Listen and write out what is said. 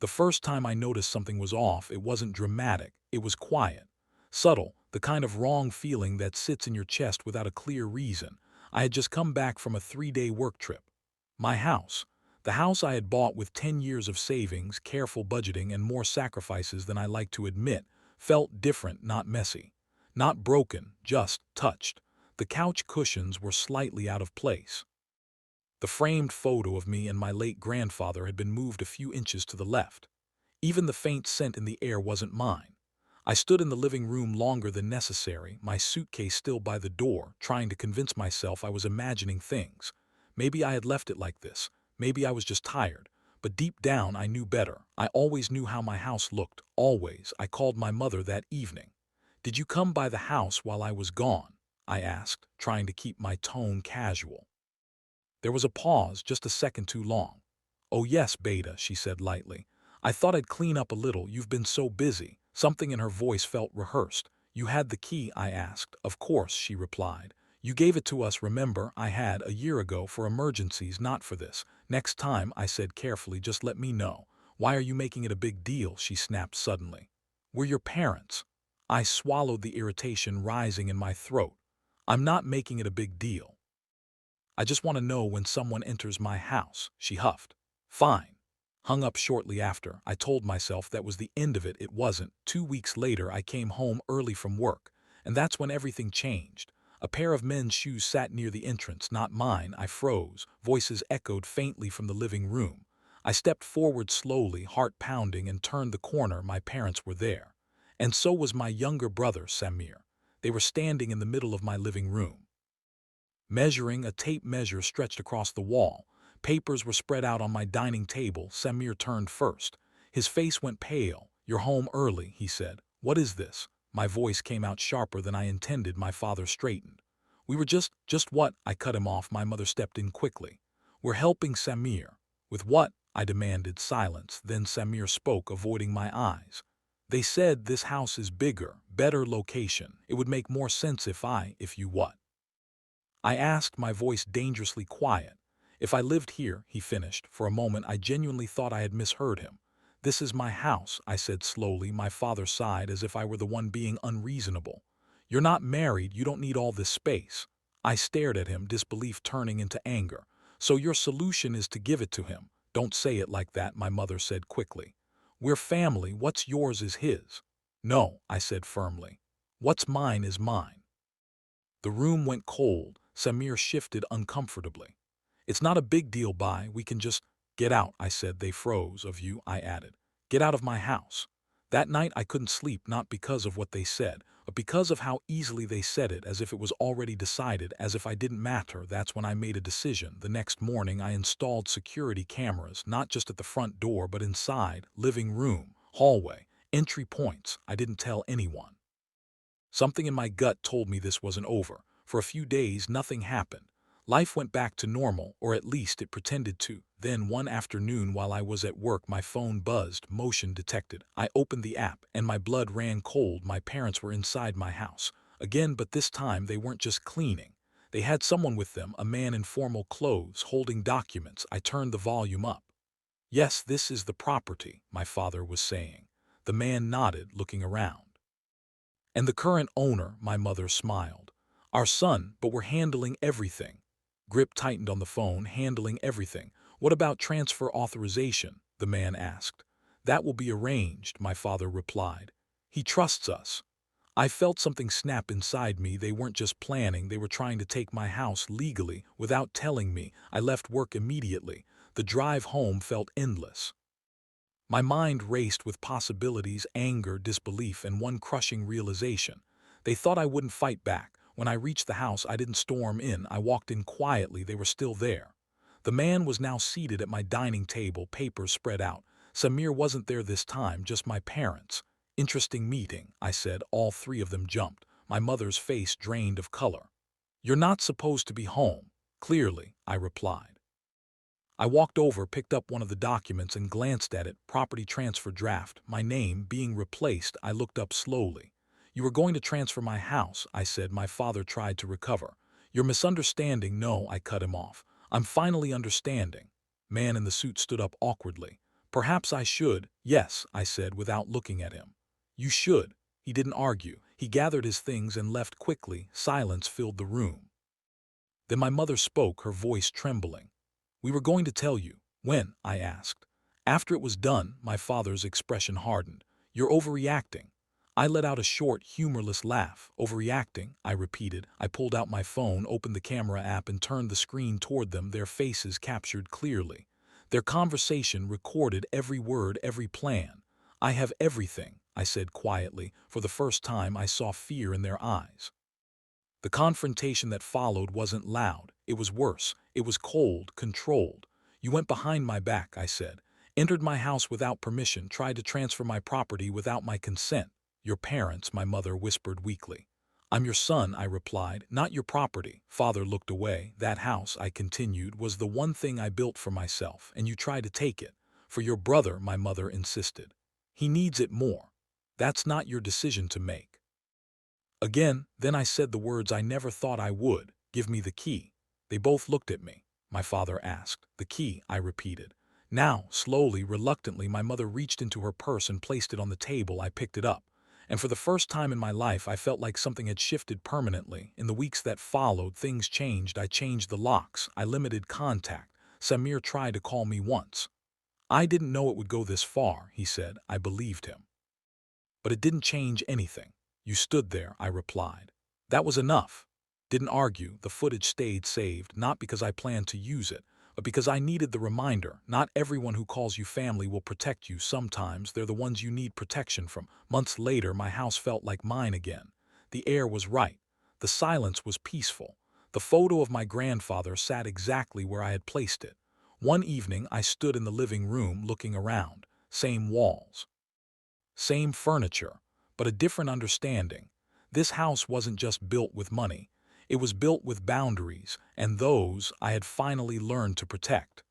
The first time I noticed something was off, it wasn't dramatic, it was quiet. Subtle, the kind of wrong feeling that sits in your chest without a clear reason. I had just come back from a 3-day work trip. My house, the house I had bought with 10 years of savings, careful budgeting, and more sacrifices than I like to admit, felt different, not messy. Not broken, just touched. The couch cushions were slightly out of place. The framed photo of me and my late grandfather had been moved a few inches to the left. Even the faint scent in the air wasn't mine. I stood in the living room longer than necessary, my suitcase still by the door, trying to convince myself I was imagining things. Maybe I had left it like this. Maybe I was just tired. But deep down, I knew better. I always knew how my house looked. Always. I called my mother that evening. "Did you come by the house while I was gone?" I asked, trying to keep my tone casual. There was a pause, just a second too long. "Oh yes, Beta," she said lightly. "I thought I'd clean up a little, you've been so busy." Something in her voice felt rehearsed. "You had the key?" I asked. "Of course," she replied. "You gave it to us, remember? I had, a year ago, for emergencies, not for this." "Next time," I said carefully, "just let me know." "Why are you making it a big deal?" she snapped suddenly. "We're your parents." I swallowed, the irritation rising in my throat. "I'm not making it a big deal. I just want to know when someone enters my house," she huffed. "Fine." Hung up shortly after. I told myself that was the end of it. It wasn't. 2 weeks later, I came home early from work, and that's when everything changed. A pair of men's shoes sat near the entrance, not mine. I froze. Voices echoed faintly from the living room. I stepped forward slowly, heart pounding, and turned the corner. My parents were there. And so was my younger brother, Samir. They were standing in the middle of my living room. Measuring, a tape measure stretched across the wall. Papers were spread out on my dining table. Samir turned first. His face went pale. "You're home early," he said. "What is this?" My voice came out sharper than I intended. My father straightened. "We were just what?" I cut him off. My mother stepped in quickly. "We're helping Samir." "With what?" I demanded. Silence. Then Samir spoke, avoiding my eyes. "They said this house is bigger, better location. It would make more sense if you what?" I asked, my voice dangerously quiet. "If I lived here," he finished. For a moment I genuinely thought I had misheard him. "This is my house," I said slowly. My father sighed, as if I were the one being unreasonable. "You're not married, you don't need all this space." I stared at him, disbelief turning into anger. "So your solution is to give it to him?" "Don't say it like that," my mother said quickly. "We're family, what's yours is his." "No," I said firmly. "What's mine is mine." The room went cold. Samir shifted uncomfortably. "It's not a big deal, we can just—" "Get out," I said. "They froze. Of you," I added. "Get out of my house." That night I couldn't sleep, not because of what they said, but because of how easily they said it, as if it was already decided, as if I didn't matter. That's when I made a decision. The next morning I installed security cameras, not just at the front door, but inside, living room, hallway, entry points. I didn't tell anyone. Something in my gut told me this wasn't over. For a few days, nothing happened. Life went back to normal, or at least it pretended to. Then one afternoon while I was at work, my phone buzzed, motion detected. I opened the app, and my blood ran cold. My parents were inside my house. Again, but this time they weren't just cleaning. They had someone with them, a man in formal clothes, holding documents. I turned the volume up. "Yes, this is the property," my father was saying. The man nodded, looking around. "And the current owner," my mother smiled. "Our son, but we're handling everything." Grip tightened on the phone. "Handling everything. What about transfer authorization?" the man asked. "That will be arranged," my father replied. "He trusts us." I felt something snap inside me. They weren't just planning, they were trying to take my house legally, without telling me. I left work immediately. The drive home felt endless. My mind raced with possibilities, anger, disbelief, and one crushing realization. They thought I wouldn't fight back. When I reached the house, I didn't storm in. I walked in quietly. They were still there. The man was now seated at my dining table, papers spread out. Samir wasn't there this time, just my parents. "Interesting meeting," I said. All three of them jumped. My mother's face drained of color. "You're not supposed to be home." "Clearly," I replied. I walked over, picked up one of the documents, and glanced at it. Property transfer draft. My name being replaced. I looked up slowly. "You were going to transfer my house," I said. My father tried to recover. "You're misunderstanding." "No," I cut him off. "I'm finally understanding." Man in the suit stood up awkwardly. Perhaps I should. Yes, I said without looking at him. You should. He didn't argue. He gathered his things and left quickly. Silence filled the room. Then my mother spoke, her voice trembling. We were going to tell you. When? I asked. After it was done, my father's expression hardened. You're overreacting. I let out a short, humorless laugh. Overreacting, I repeated. I pulled out my phone, opened the camera app, and turned the screen toward them, their faces captured clearly. Their conversation recorded every word, every plan. I have everything, I said quietly. For the first time, I saw fear in their eyes. The confrontation that followed wasn't loud. It was worse. It was cold, controlled. You went behind my back, I said. Entered my house without permission, tried to transfer my property without my consent. Your parents, my mother whispered weakly. I'm your son, I replied, not your property. Father looked away. That house, I continued, was the one thing I built for myself, and you tried to take it. For your brother, my mother insisted. He needs it more. That's not your decision to make. Again, then I said the words I never thought I would. Give me the key. They both looked at me. My father asked. The key, I repeated. Now, slowly, reluctantly, my mother reached into her purse and placed it on the table. I picked it up. And for the first time in my life, I felt like something had shifted permanently. In the weeks that followed, things changed. I changed the locks. I limited contact. Samir tried to call me once. I didn't know it would go this far, he said. I believed him. But it didn't change anything. You stood there, I replied. That was enough. Didn't argue. The footage stayed saved, not because I planned to use it, but because I needed the reminder. Not everyone who calls you family will protect you. Sometimes they're the ones you need protection from. Months later, my house felt like mine again. The air was right. The silence was peaceful. The photo of my grandfather sat exactly where I had placed it. One evening, I stood in the living room looking around. Same walls. Same furniture, but a different understanding. This house wasn't just built with money. It was built with boundaries, and those I had finally learned to protect.